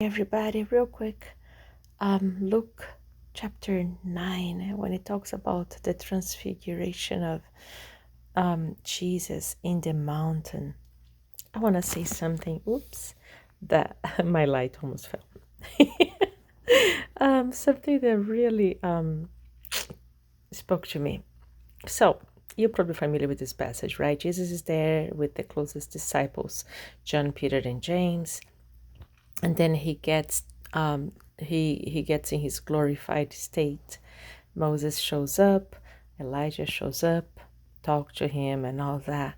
Everybody, real quick, Luke chapter 9, when it talks about the transfiguration of Jesus in the mountain. I want to say something. Oops, that my light almost fell. Something that really spoke to me. So, you're probably familiar with this passage, right? Jesus is there with the closest disciples, John, Peter, and James. And then he gets he gets in his glorified state. Moses shows up, Elijah shows up, talk to him and all that.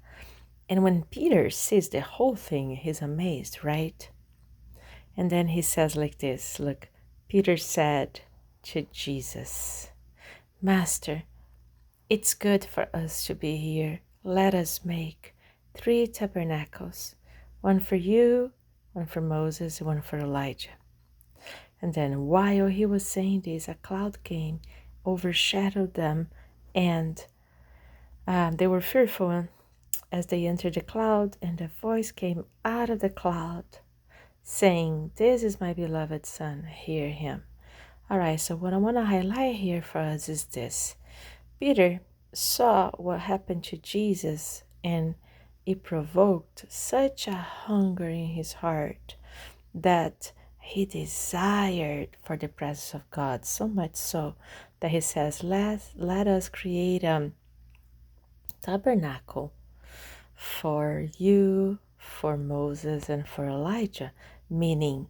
And when Peter sees the whole thing, he's amazed, right? And then he says like this, look, Peter said to Jesus, Master, it's good for us to be here. Let us make 3 tabernacles, one for you, one for Moses, one for Elijah. And then while he was saying this, a cloud came, overshadowed them, and they were fearful as they entered the cloud, and a voice came out of the cloud saying, This is my beloved son, hear him. All right, so what I want to highlight here for us is this. Peter saw what happened to Jesus, and it provoked such a hunger in his heart that he desired for the presence of God, so much so that he says, let us create a tabernacle for you, for Moses, and for Elijah. Meaning,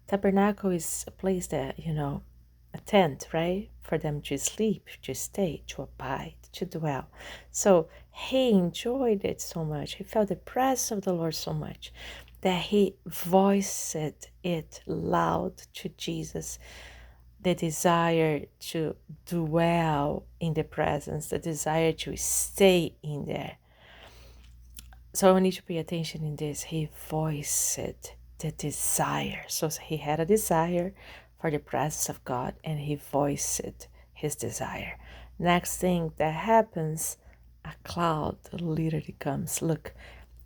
tabernacle is a place that, a tent, right? For them to sleep, to stay, to abide, to dwell. So he enjoyed it so much. He felt the presence of the Lord so much that he voiced it loud to Jesus, the desire to dwell in the presence, the desire to stay in there. So I need to pay attention in this. He voiced the desire. So he had a desire for the presence of God, and he voiced his desire. Next thing that happens, a cloud literally comes. Look,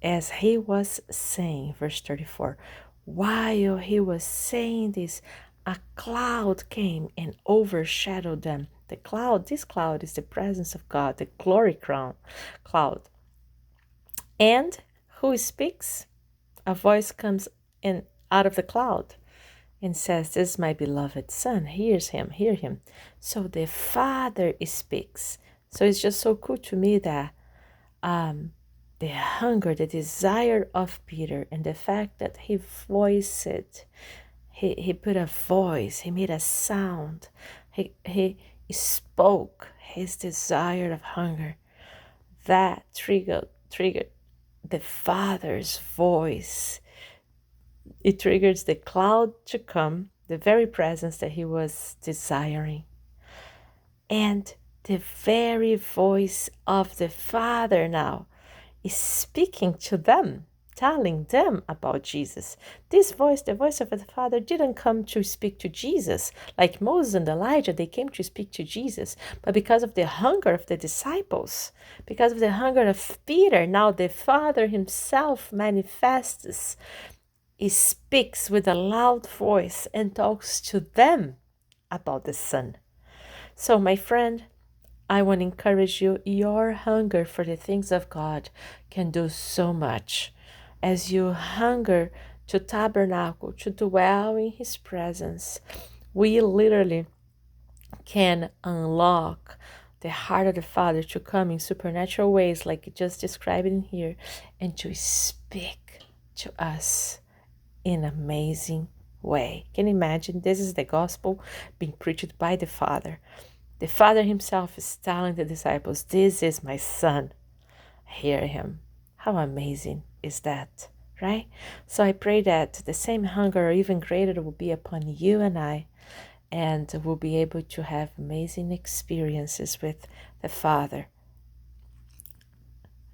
as he was saying, verse 34, while he was saying this, a cloud came and overshadowed them. This cloud is the presence of God, the glory cloud. And who speaks? A voice comes in out of the cloud and says, This is my beloved son. Hear him. So the Father speaks. So it's just so cool to me that the hunger, the desire of Peter, and the fact that he voiced it, he put a voice, he made a sound, he spoke his desire of hunger. That triggered the Father's voice. It triggers the cloud to come, the very presence that he was desiring. And the very voice of the Father now is speaking to them, telling them about Jesus. This voice, the voice of the Father, didn't come to speak to Jesus. Like Moses and Elijah, they came to speak to Jesus. But because of the hunger of the disciples, because of the hunger of Peter, now the Father himself manifests. He speaks with a loud voice and talks to them about the Son. So, my friend, I want to encourage you, your hunger for the things of God can do so much. As you hunger to tabernacle, to dwell in His presence, we literally can unlock the heart of the Father to come in supernatural ways, like just described in here, and to speak to us in an amazing way. Can you imagine? This is the gospel being preached by the Father. The Father himself is telling the disciples, This is my Son. Hear him. How amazing is that, right? So I pray that the same hunger or even greater will be upon you and I, and we'll be able to have amazing experiences with the Father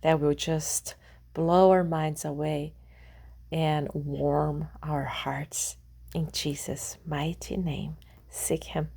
that will just blow our minds away and warm our hearts. In Jesus' mighty name, seek him.